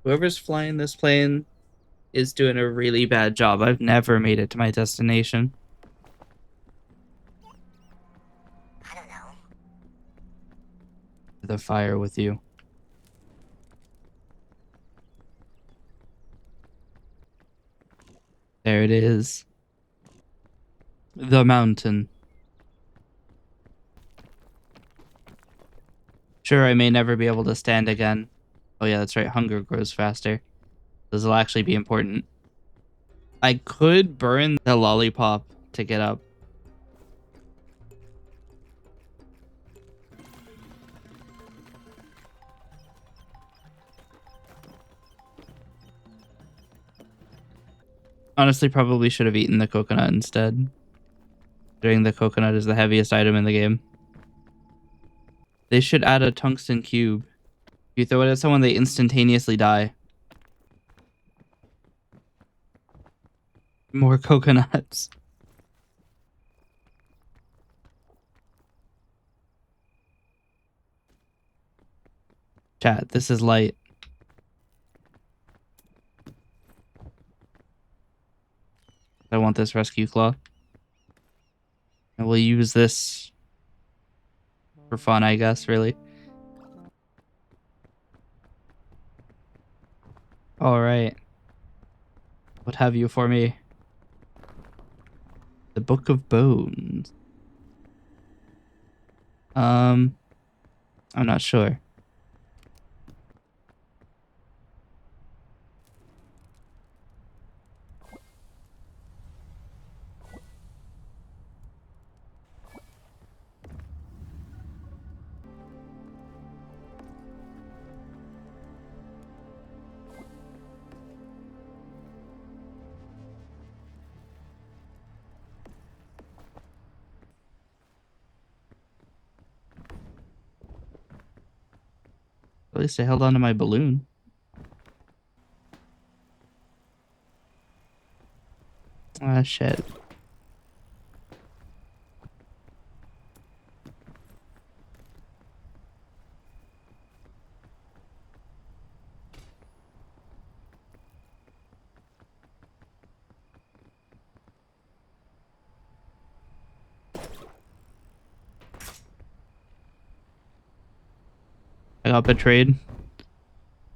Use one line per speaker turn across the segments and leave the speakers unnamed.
Whoever's flying this plane is doing a really bad job. I've never made it to my destination.
I don't know.
The fire with you. There it is. The mountain. Sure, I may never be able to stand again. Oh yeah, that's right. Hunger grows faster. This will actually be important. I could burn the lollipop to get up. Honestly, probably should have eaten the coconut instead. Considering the coconut is the heaviest item in the game. They should add a tungsten cube. If you throw it at someone, they instantaneously die. More coconuts. Chat, this is light. I want this rescue claw. And we'll use this for fun, I guess, really. All right. What have you for me? The Book of Bones. I'm not sure. At least I held on to my balloon. Ah, shit. I got betrayed.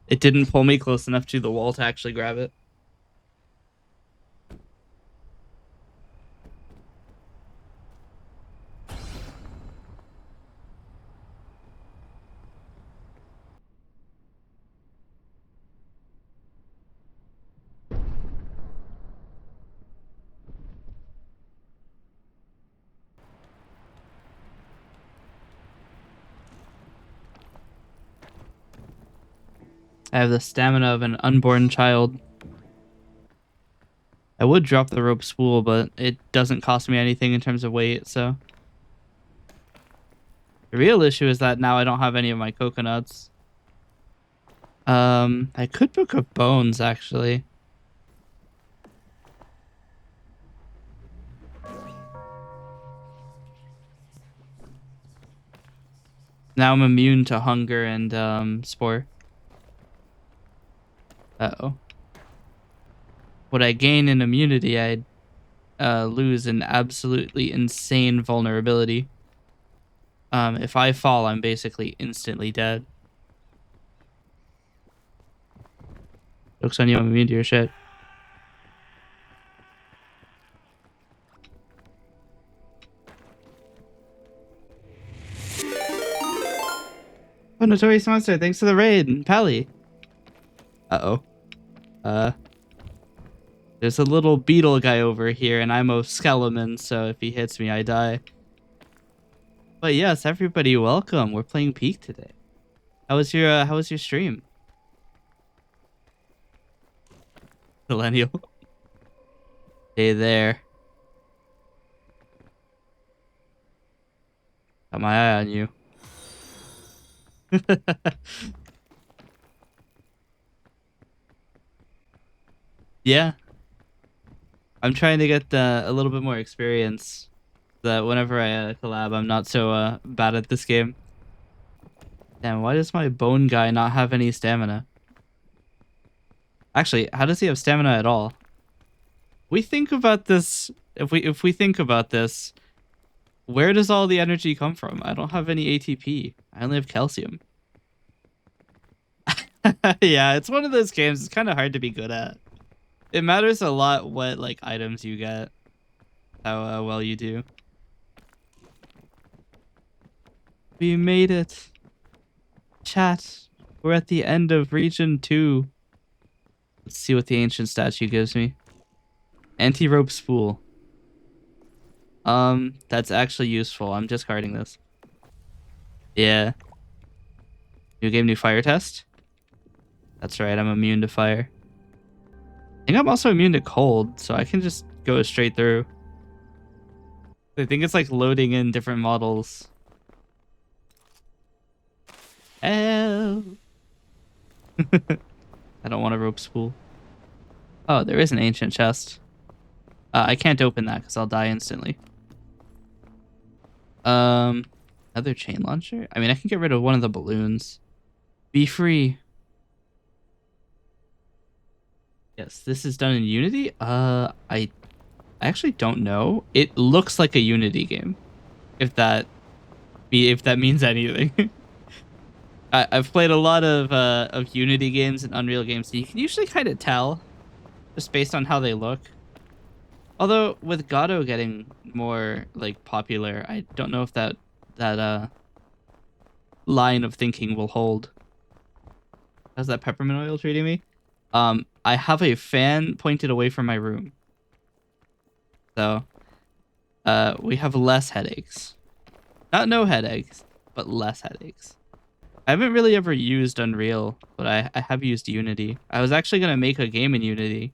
It didn't pull me close enough to the wall to actually grab it. I have the stamina of an unborn child. I would drop the rope spool, but it doesn't cost me anything in terms of weight, so. The real issue is that now I don't have any of my coconuts. I could Book of Bones, actually. Now I'm immune to hunger and, spore. Uh-oh. What I gain in immunity, I'd lose an absolutely insane vulnerability. If I fall, I'm basically instantly dead. Joke's on you, I'm immune to your shit. Oh, Notorious Monster, thanks for the raid, Paly. Uh-oh. There's a little beetle guy over here, and I'm a skeleton, so if he hits me, I die. But yes, everybody, welcome. We're playing Peak today. How was your stream? Millennial. Hey there. Got my eye on you. Yeah. I'm trying to get a little bit more experience. That whenever I collab, I'm not so bad at this game. Damn, why does my bone guy not have any stamina? Actually, how does he have stamina at all? We think about this. If we think about this, where does all the energy come from? I don't have any ATP. I only have calcium. Yeah, it's one of those games. It's kind of hard to be good at. It matters a lot what like items you get, how well you do. We made it. Chat. We're at the end of region 2. Let's see what the ancient statue gives me. Anti-rope spool. That's actually useful. I'm discarding this. Yeah. New game, new fire test? That's right, I'm immune to fire. I think I'm also immune to cold, so I can just go straight through. I think it's like loading in different models. Oh. I don't want a rope spool. Oh, there is an ancient chest. I can't open that because I'll die instantly. Another chain launcher? I mean, I can get rid of one of the balloons. Be free. Yes, this is done in Unity. I actually don't know. It looks like a Unity game. If that means anything. I've played a lot of Unity games and Unreal games. So you can usually kind of tell just based on how they look. Although with Godot getting more like popular, I don't know if that line of thinking will hold. How's that peppermint oil treating me? I have a fan pointed away from my room. So, we have less headaches. Not no headaches, but less headaches. I haven't really ever used Unreal, but I have used Unity. I was actually going to make a game in Unity,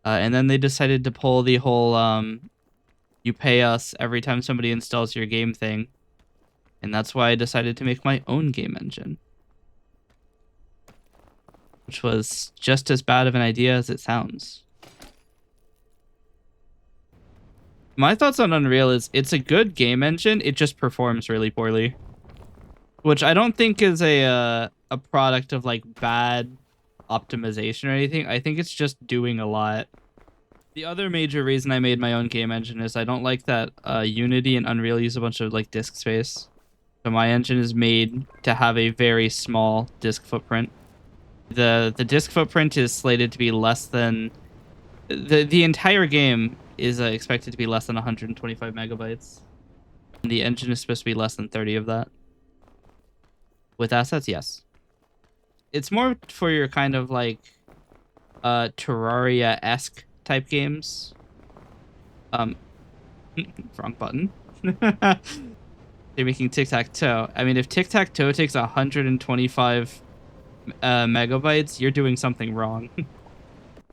and then they decided to pull the whole, you pay us every time somebody installs your game thing. And that's why I decided to make my own game engine. Which was just as bad of an idea as it sounds. My thoughts on Unreal is it's a good game engine, it just performs really poorly. Which I don't think is a product of like bad optimization or anything. I think it's just doing a lot. The other major reason I made my own game engine is I don't like that Unity and Unreal use a bunch of like disk space. So my engine is made to have a very small disk footprint. The disk footprint is slated to be less than the entire game is expected to be less than 125 megabytes. And the engine is supposed to be less than 30 of that. With assets, yes. It's more for your kind of like Terraria-esque type games. Wrong button. They're making tic-tac-toe. I mean, if tic-tac-toe takes 125 megabytes, you're doing something wrong.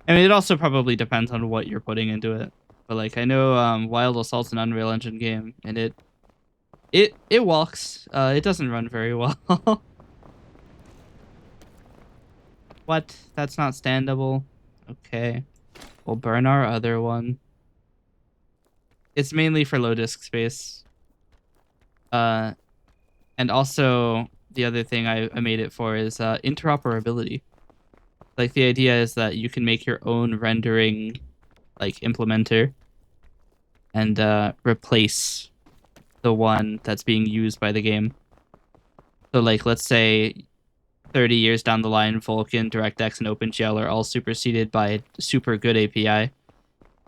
I mean, it also probably depends on what you're putting into it. But like, I know Wild Assault's an Unreal Engine game, and it walks. It doesn't run very well. What? That's not standable. Okay. We'll burn our other one. It's mainly for low disk space. And also the other thing I made it for is interoperability. Like the idea is that you can make your own rendering like implementer and replace the one that's being used by the game. So like let's say 30 years down the line, Vulkan, DirectX, and OpenGL are all superseded by Super Good API.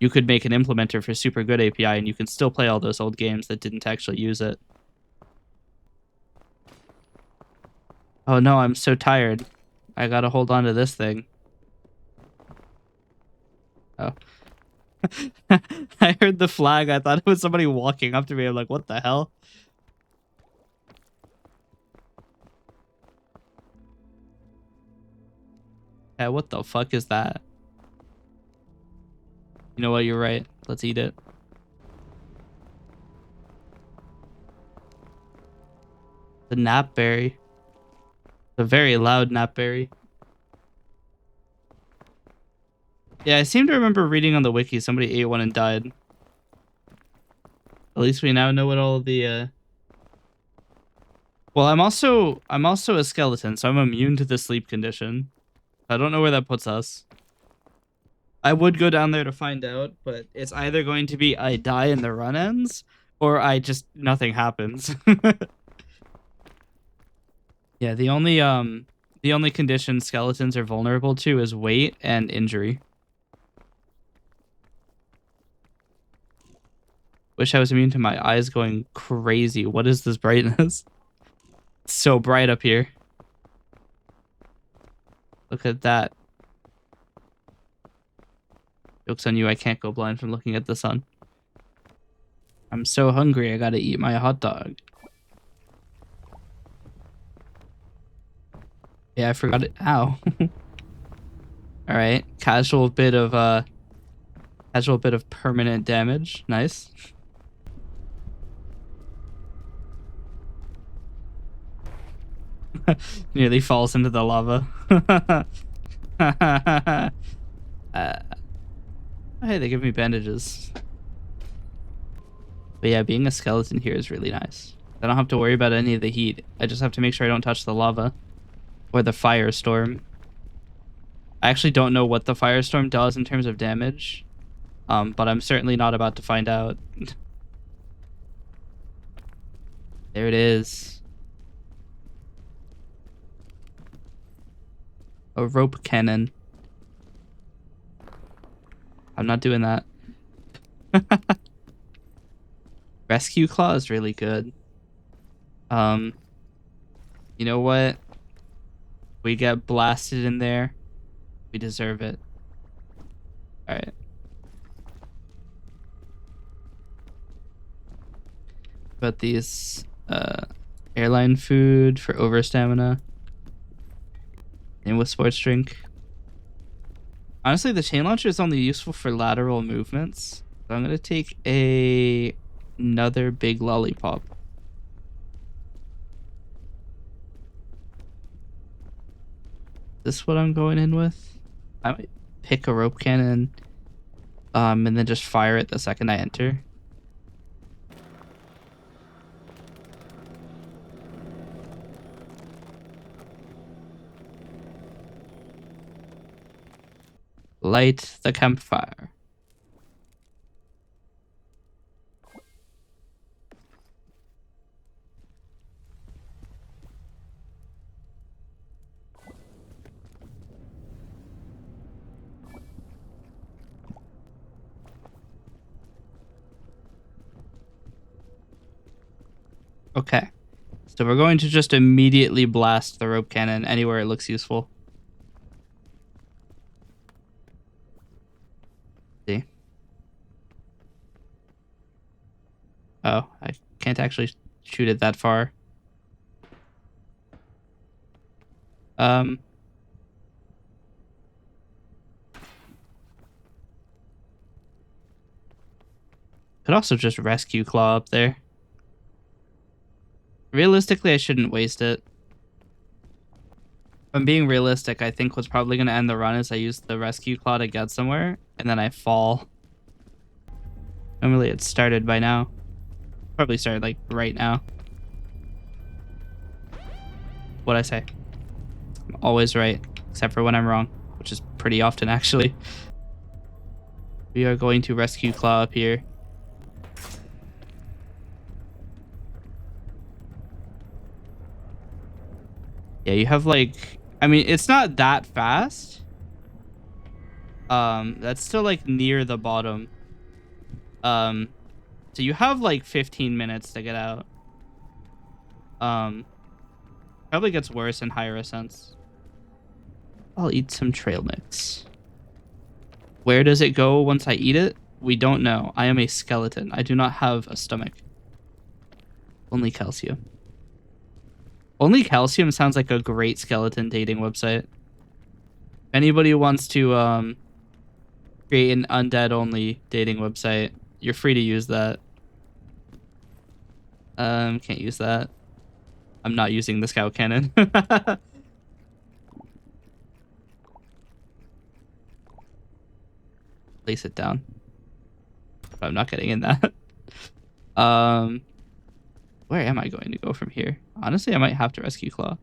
You could make an implementer for Super Good API and you can still play all those old games that didn't actually use it. Oh no, I'm so tired. I gotta hold on to this thing. Oh. I heard the flag. I thought it was somebody walking up to me. I'm like, what the hell? Yeah, what the fuck is that? You know what? You're right. Let's eat it. The napberry. A very loud napberry. Yeah, I seem to remember reading on the wiki somebody ate one and died. At least we now know what all the Well, I'm also a skeleton, so I'm immune to the sleep condition. I don't know where that puts us. I would go down there to find out, but it's either going to be I die and the run ends, or I just nothing happens. Yeah, the only condition skeletons are vulnerable to is weight and injury. Wish I was immune to my eyes going crazy. What is this brightness? It's so bright up here. Look at that. Joke's on you, I can't go blind from looking at the sun. I'm so hungry, I gotta eat my hot dog. Yeah, I forgot it. Ow. Alright. Casual bit of permanent damage. Nice. Nearly falls into the lava. Hey, they give me bandages. But yeah, being a skeleton here is really nice. I don't have to worry about any of the heat. I just have to make sure I don't touch the lava or the firestorm. I actually don't know what the firestorm does in terms of damage, but I'm certainly not about to find out. There it is. A rope cannon. I'm not doing that. Rescue Claw is really good. You know what? We get blasted in there. We deserve it. Alright. But these airline food for over stamina. And with sports drink. Honestly, the chain launcher is only useful for lateral movements. So I'm gonna take another big lollipop. Is this what I'm going in with? I might pick a rope cannon, and then just fire it the second I enter. Light the campfire. Okay. So we're going to just immediately blast the rope cannon anywhere it looks useful. See? Oh, I can't actually shoot it that far. Could also just rescue claw up there. Realistically, I shouldn't waste it. If I'm being realistic, I think what's probably going to end the run is I use the rescue claw to get somewhere, and then I fall. Normally it started by now. Probably started like right now. What'd I say? I'm always right, except for when I'm wrong, which is pretty often actually. We are going to rescue claw up here. Yeah, you have like, I mean, it's not that fast. That's still like near the bottom. So you have like 15 minutes to get out. Probably gets worse in higher ascents. I'll eat some trail mix. Where does it go once I eat it? We don't know. I am a skeleton. I do not have a stomach. Only calcium. Only Calcium sounds like a great skeleton dating website. If anybody wants to create an undead only dating website, you're free to use that. Can't use that. I'm not using the scout cannon. Place it down. I'm not getting in that. Where am I going to go from here? Honestly, I might have to rescue Claw.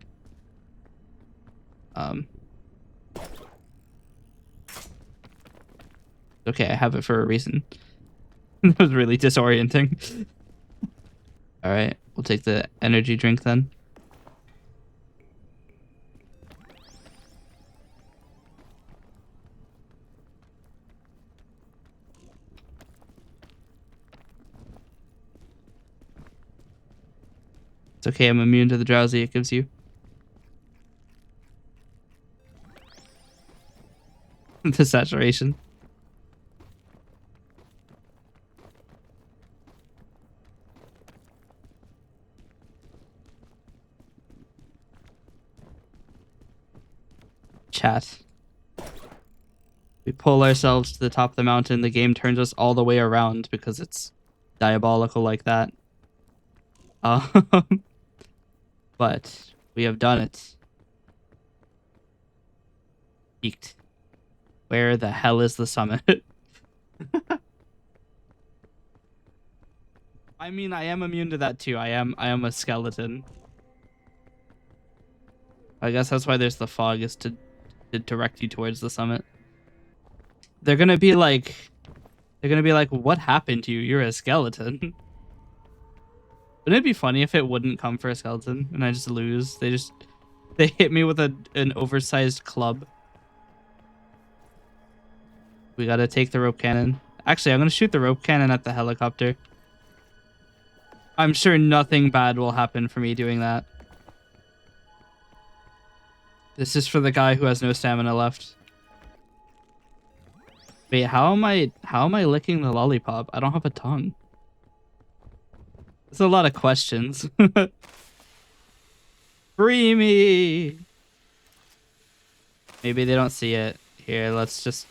Okay, I have it for a reason. That was really disorienting. All right, we'll take the energy drink then. It's okay, I'm immune to the drowsy it gives you. The saturation. Chat. We pull ourselves to the top of the mountain, the game turns us all the way around because it's diabolical like that. Um, but we have done it. Peaked. Where the hell is the summit? I mean, I am immune to that too. I am a skeleton. I guess that's why there's the fog, is to direct you towards the summit. They're gonna be like, what happened to you? You're a skeleton. Wouldn't it be funny if it wouldn't come for a skeleton and I just lose? They hit me with an oversized club. We gotta take the rope cannon. Actually, I'm gonna shoot the rope cannon at the helicopter. I'm sure nothing bad will happen for me doing that. This is for the guy who has no stamina left. Wait, how am I licking the lollipop? I don't have a tongue. There's a lot of questions. Free me! Maybe they don't see it. Here, let's just...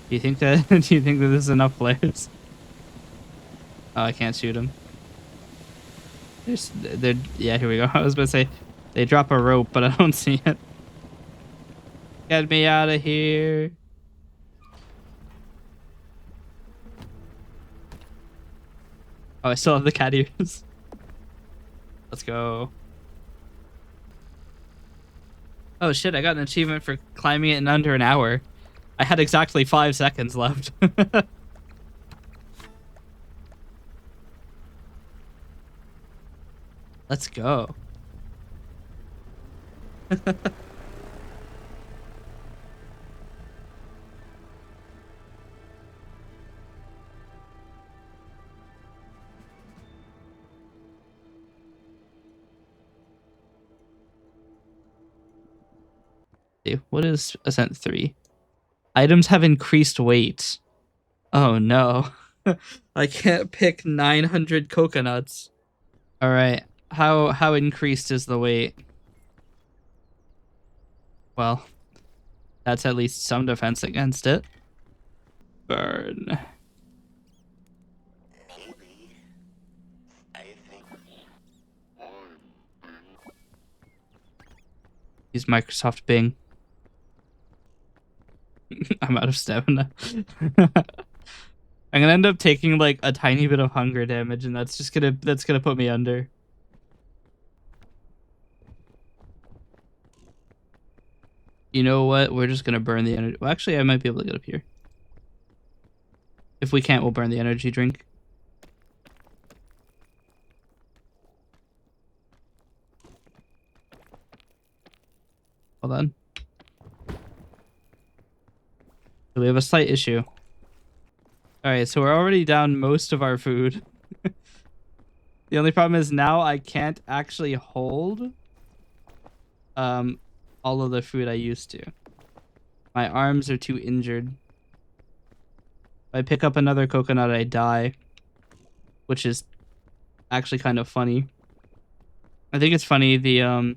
Do you think that do you think that there's enough players? Oh, I can't shoot him. Yeah, here we go. I was about to say they drop a rope, but I don't see it. Get me out of here. Oh, I still have the cat ears. Let's go. Oh shit, I got an achievement for climbing it in under an hour. I had exactly 5 seconds left. Let's go. What is Ascent 3? Items have increased weight. Oh no. I can't pick 900 coconuts. All right. How increased is the weight? Well, that's at least some defense against it. Burn.
Maybe. I think.
Use Microsoft Bing. I'm out of stamina. I'm gonna end up taking like a tiny bit of hunger damage, and that's gonna put me under. You know what? We're just gonna burn the energy. Well, actually, I might be able to get up here. If we can't, we'll burn the energy drink. Hold on. So we have a slight issue. All right, so we're already down most of our food. The only problem is now I can't actually hold all of the food I used to. My arms are too injured. If I pick up another coconut, I die, which is actually kind of funny. I think it's funny the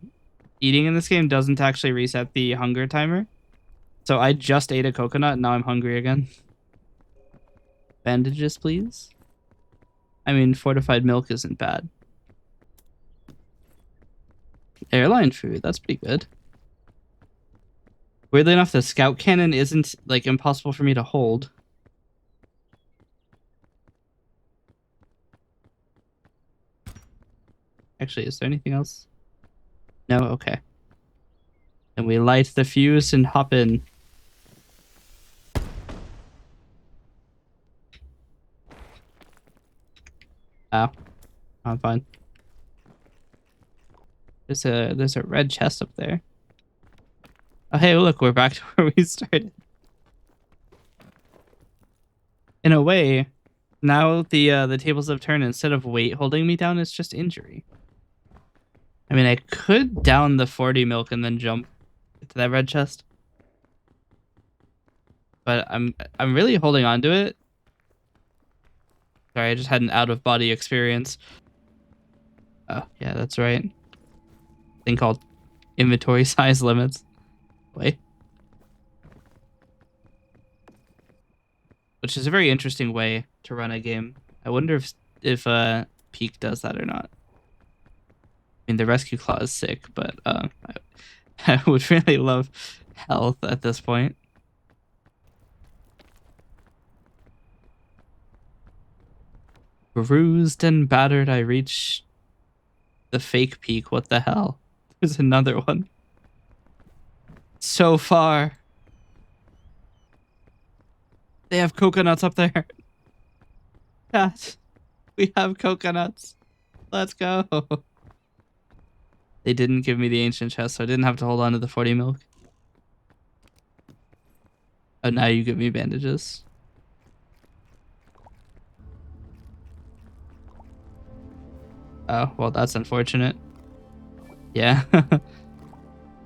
eating in this game doesn't actually reset the hunger timer. So I just ate a coconut and now I'm hungry again. Bandages, please. I mean, fortified milk isn't bad. Airline food, that's pretty good. Weirdly enough, the scout cannon isn't like impossible for me to hold. Actually, is there anything else? No? Okay. And we light the fuse and hop in. Oh, I'm fine. There's a red chest up there. Oh hey, look, we're back to where we started. In a way, now the tables have turned. Instead of weight holding me down, it's just injury. I mean, I could down the 40 milk and then jump to that red chest, but I'm really holding on to it. Sorry, I just had an out of body experience. Oh yeah, that's right. Thing called inventory size limits. Wait, which is a very interesting way to run a game. I wonder if Peak does that or not. I mean, the rescue claw is sick, but I would really love health at this point. Bruised and battered, I reach the fake peak. What the hell? There's another one. So far. They have coconuts up there. Chat, we have coconuts. Let's go. They didn't give me the ancient chest, so I didn't have to hold on to the 40 milk. Oh, now you give me bandages. Oh, well, that's unfortunate. Yeah.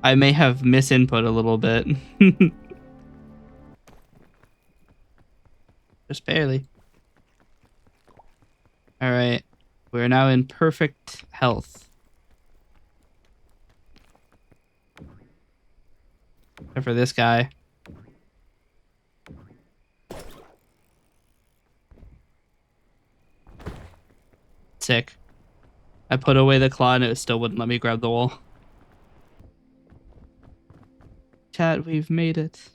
I may have misinput a little bit. Just barely. All right. We're now in perfect health. Except for this guy. Sick. I put away the claw and it still wouldn't let me grab the wall. Chat, we've made it.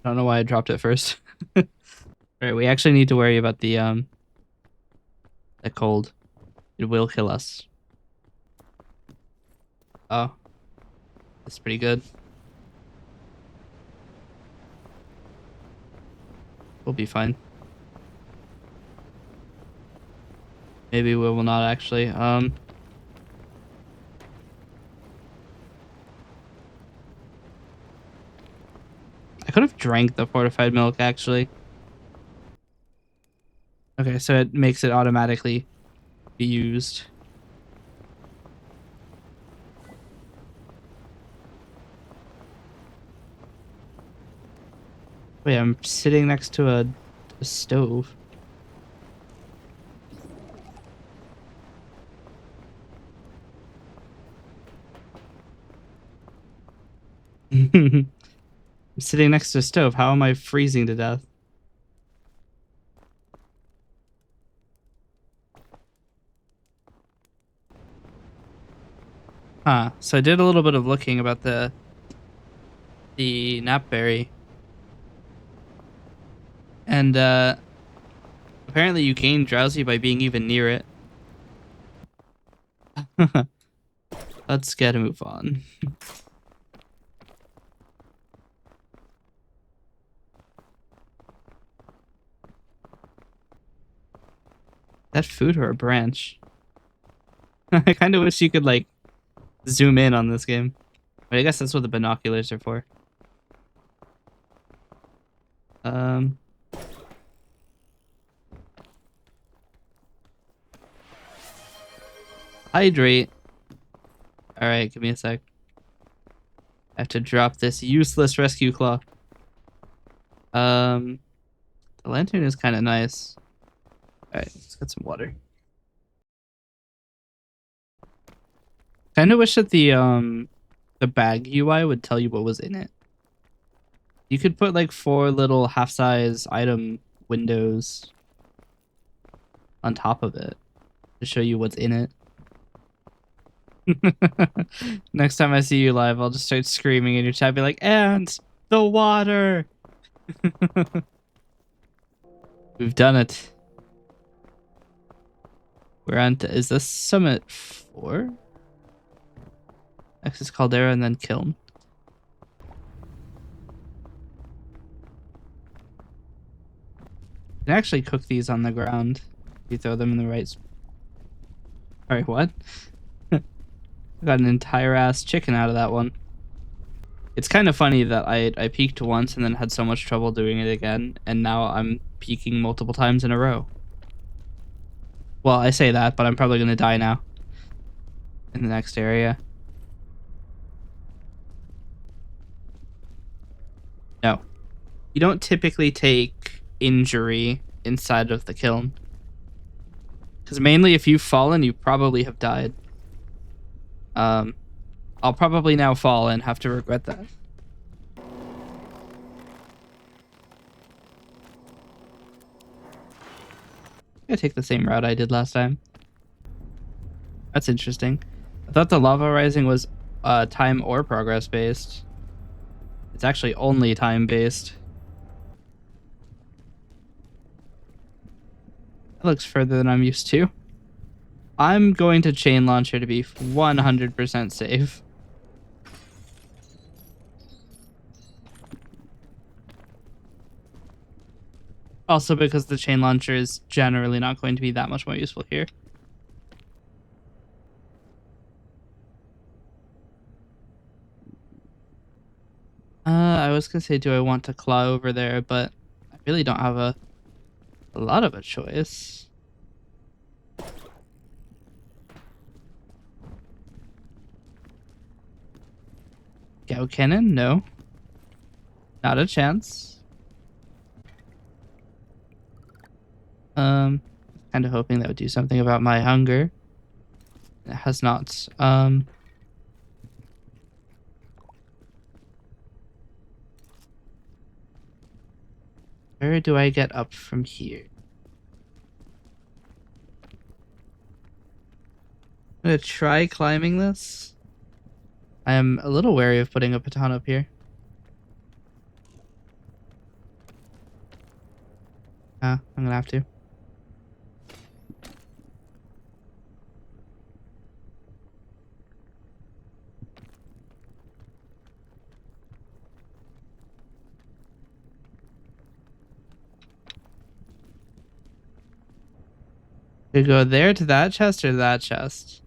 I don't know why I dropped it first. Alright, we actually need to worry about the cold. It will kill us. Oh. That's pretty good. We'll be fine. Maybe we will not actually. I could have drank the fortified milk actually. Okay, so it makes it automatically be used. Wait, I'm sitting next to a stove. I'm sitting next to a stove. How am I freezing to death? Huh. So I did a little bit of looking about the napberry. And apparently you gain drowsy by being even near it. Let's get a move on. That food or a branch? I kind of wish you could like zoom in on this game. But I guess that's what the binoculars are for. Um Hydrate. Alright, give me a sec. I have to drop this useless rescue claw. The lantern is kind of nice. Alright, let's get some water. Kind of wish that the bag UI would tell you what was in it. You could put like 4 little half-size item windows on top of it to show you what's in it. Next time I see you live, I'll just start screaming in your chat, be like, "And the water!" We've done it. We're on to, is this summit 4? Next is Caldera and then Kiln. You can actually cook these on the ground if you throw them in the right. Sorry, what? I got an entire ass chicken out of that one. It's kind of funny that I peaked once and then had so much trouble doing it again, and now I'm peaking multiple times in a row. Well, I say that, but I'm probably going to die now in the next area. No. You don't typically take injury inside of the kiln. Because mainly if you've fallen, you probably have died. I'll probably now fall and have to regret that. I'm gonna take the same route I did last time. That's interesting. I thought the lava rising was time or progress based. It's actually only time based. That looks further than I'm used to. I'm going to chain launcher to be 100% safe. Also because the chain launcher is generally not going to be that much more useful here. I was gonna say, do I want to claw over there, but I really don't have a lot of a choice. Gao cannon? No. Not a chance. Kind of hoping that would do something about my hunger. It has not. Where do I get up from here? I'm gonna try climbing this. I am a little wary of putting a baton up here. I'm gonna have to. To go there to that chest or that chest?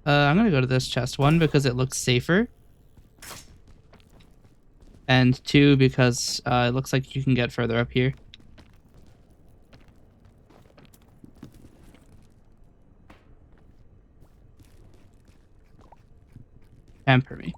I'm gonna go to this chest. One, because it looks safer. And two, because it looks like you can get further up here. Pamper me.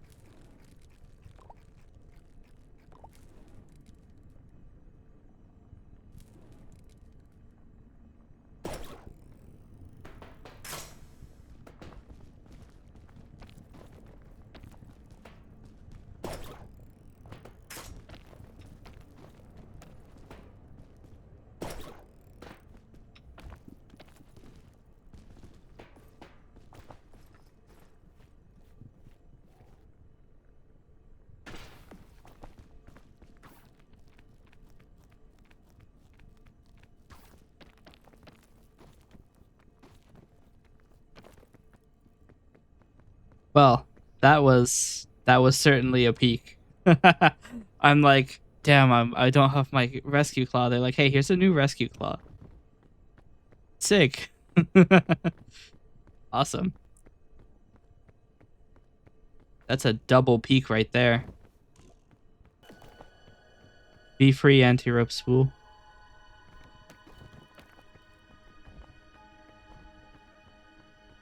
Well, that was certainly a peak. I'm like, damn, I don't have my rescue claw. They're like, hey, here's a new rescue claw. Sick. Awesome. That's a double peak right there. Be free, anti-rope spool.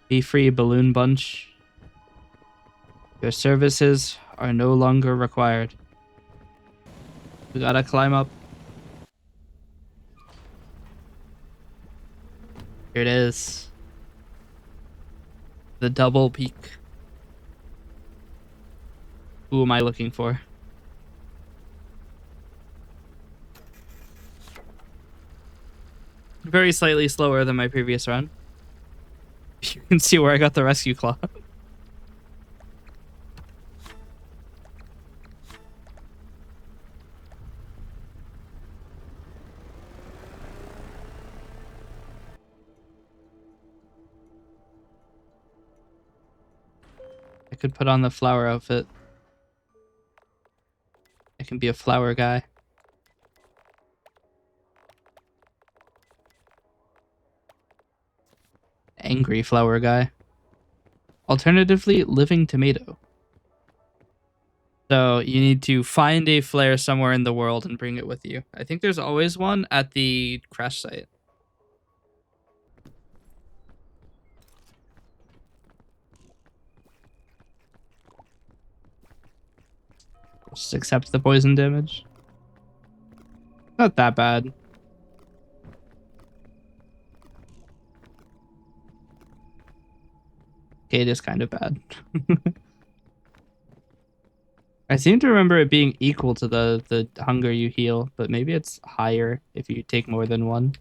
Be free, balloon bunch. Your services are no longer required. We gotta climb up. Here it is. The double peak. Who am I looking for? Very slightly slower than my previous run. You can see where I got the rescue claw. I could put on the flower outfit. I can be a flower guy. Angry flower guy. Alternatively, living tomato. So you need to find a flare somewhere in the world and bring it with you. I think there's always one at the crash site. Just accept the poison damage. Not that bad. Okay, it is kind of bad. I seem to remember it being equal to the hunger you heal, but maybe it's higher if you take more than one.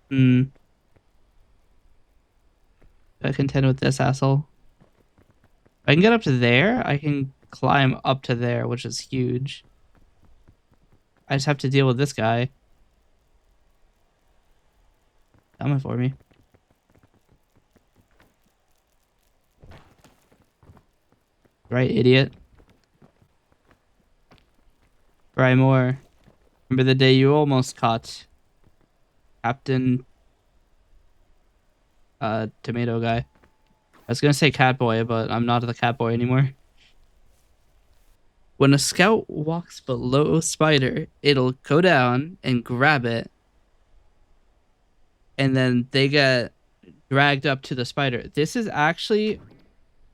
Hmm. I contend with this asshole. If I can get up to there, I can climb up to there, which is huge. I just have to deal with this guy. Coming for me. Right, idiot. Try more. Remember the day you almost caught Captain Tomato Guy. I was gonna say Catboy, but I'm not the Catboy anymore. When a scout walks below a spider, it'll go down and grab it, and then they get dragged up to the spider. This is actually,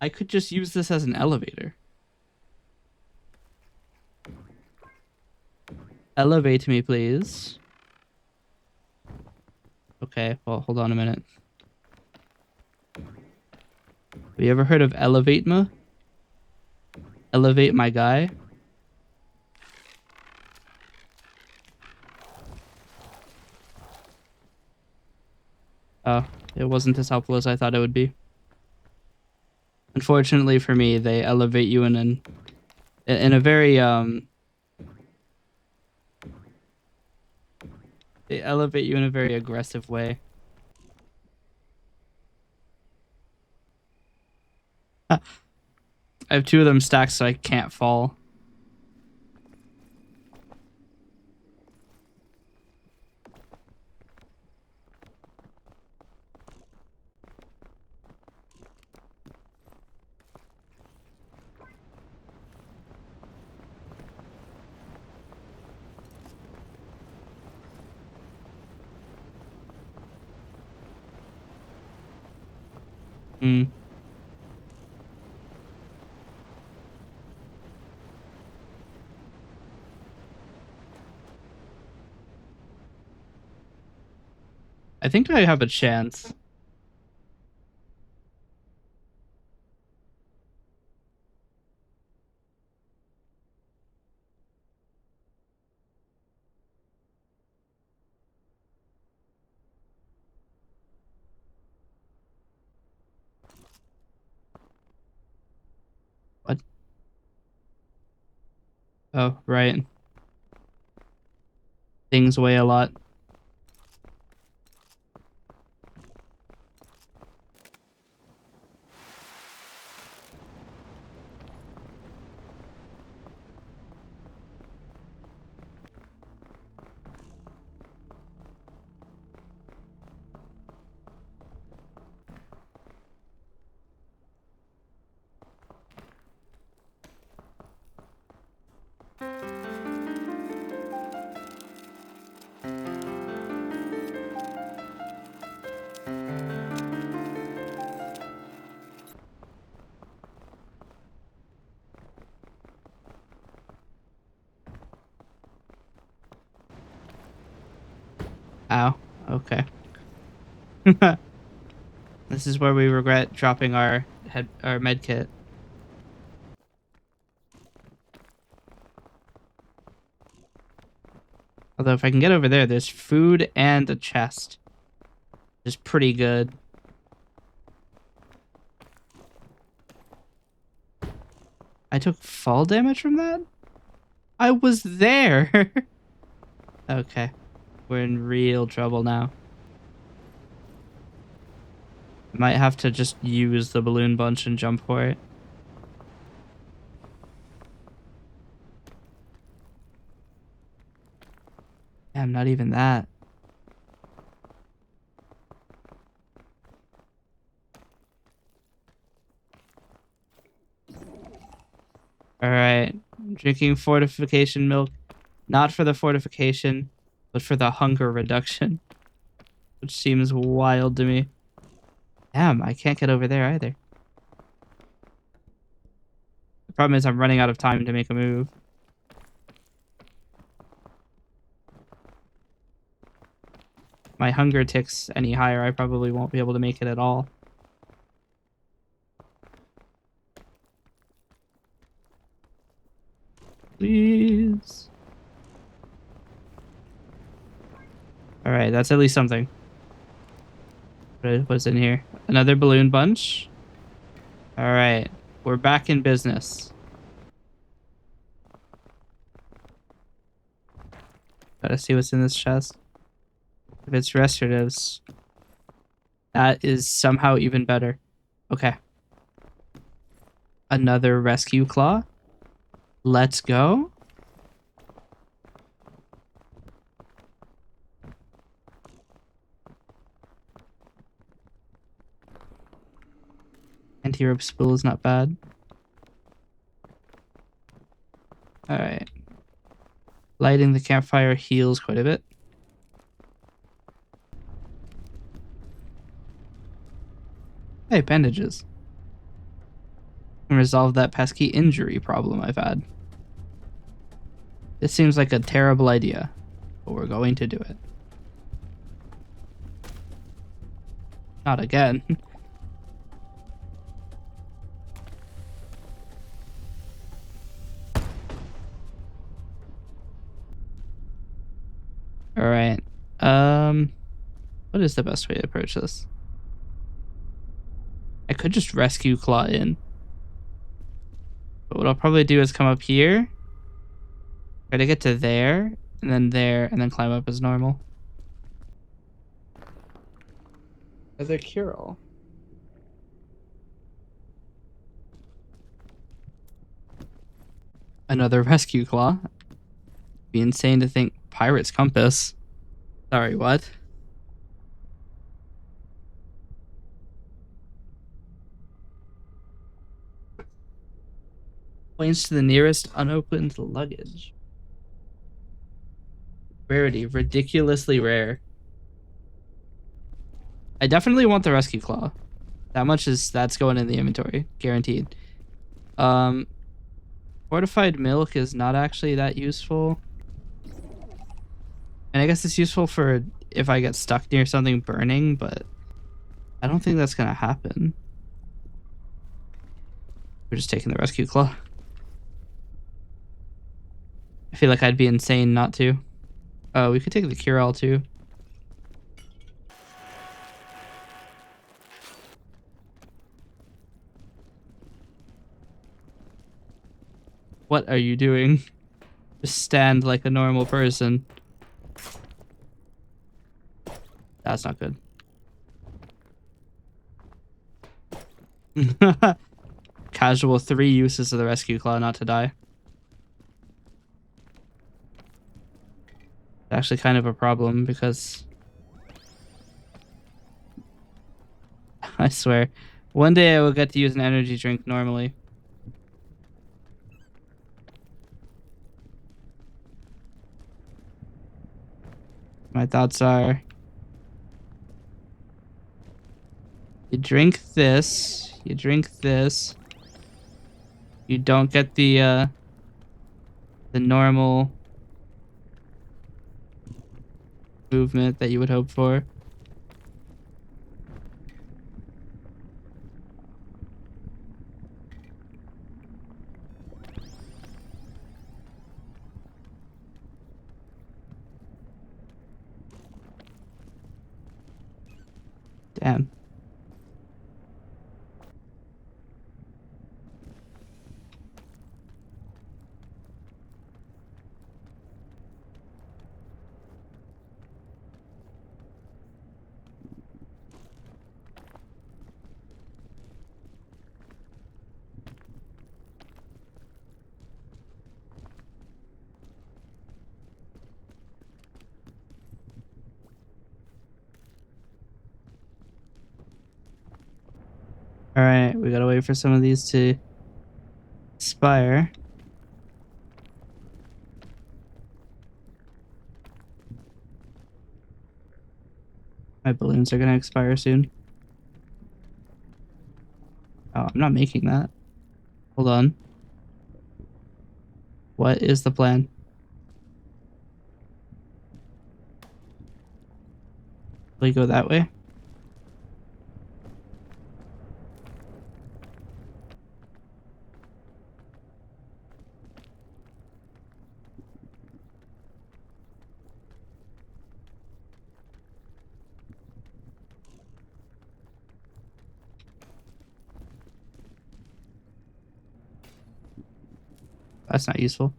I could just use this as an elevator. Elevate me, please. Okay, well, hold on a minute. Have you ever heard of Elevate Me? Elevate my guy? Oh, it wasn't as helpful as I thought it would be. Unfortunately for me, they elevate you in a very they elevate you in a very aggressive way. I have two of them stacked so I can't fall. Hmm. I think I have a chance. What? Oh, right. Things weigh a lot. Ow. Okay. This is where we regret dropping our med kit. Although if I can get over there, there's food and a chest. Which is pretty good. I took fall damage from that? I was there. Okay. We're in real trouble now. Might have to just use the balloon bunch and jump for it. Damn, not even that. Alright. Drinking fortification milk. Not for the fortification, but for the hunger reduction. Which seems wild to me. Damn, I can't get over there either. The problem is I'm running out of time to make a move. My hunger ticks any higher, I probably won't be able to make it at all. Please. Alright, that's at least something. What's in here? Another balloon bunch. Alright, we're back in business. Gotta see what's in this chest. If it's restoratives, that is somehow even better. Okay. Another rescue claw. Let's go. Anti-rope spool is not bad. Alright. Lighting the campfire heals quite a bit. Hey, bandages. And resolve that pesky injury problem I've had. This seems like a terrible idea, but we're going to do it. Not again. Alright. What is the best way to approach this? I could just rescue Claw in. But what I'll probably do is come up here. Try to get to there, and then climb up as normal. Another cure-all. Another rescue claw. Be insane to think pirate's compass. Sorry, what? Points to the nearest unopened luggage. Rarity, ridiculously rare. I definitely want the rescue claw. That's going in the inventory, guaranteed. Fortified milk is not actually that useful. And I guess it's useful for if I get stuck near something burning, but I don't think that's gonna happen. We're just taking the rescue claw. I feel like I'd be insane not to. Oh, we could take the cure-all too. What are you doing? Just stand like a normal person. That's not good. Casual 3 uses of the rescue claw not to die. Actually kind of a problem because I swear one day I will get to use an energy drink normally. My thoughts are you drink this, you don't get the normal movement that you would hope for. Damn. All right, we gotta wait for some of these to expire. My balloons are gonna expire soon. Oh, I'm not making that. Hold on. What is the plan? Will you go that way? That's not useful.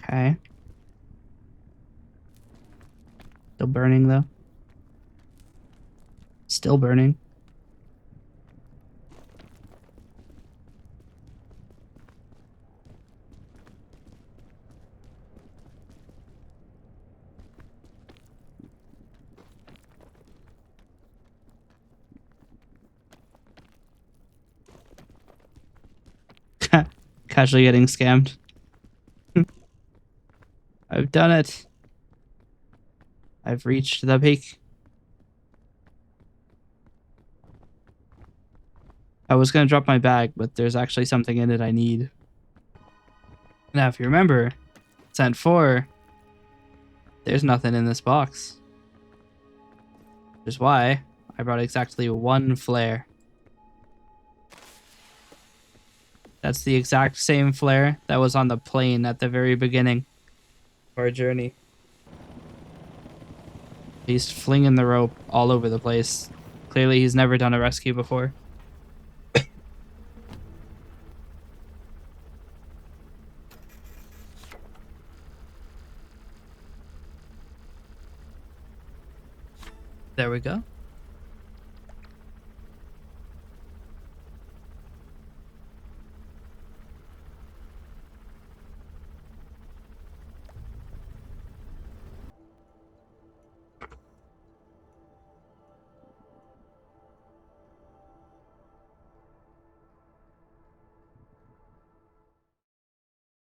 Okay. Still burning though. Still burning. Casually getting scammed. I've done it. I've reached the peak. I was gonna drop my bag, but there's actually something in it I need. Now, if you remember, Cent 4, there's nothing in this box. Which is why I brought exactly one flare. That's the exact same flare that was on the plane at the very beginning of our journey. He's flinging the rope all over the place. Clearly, he's never done a rescue before. There we go.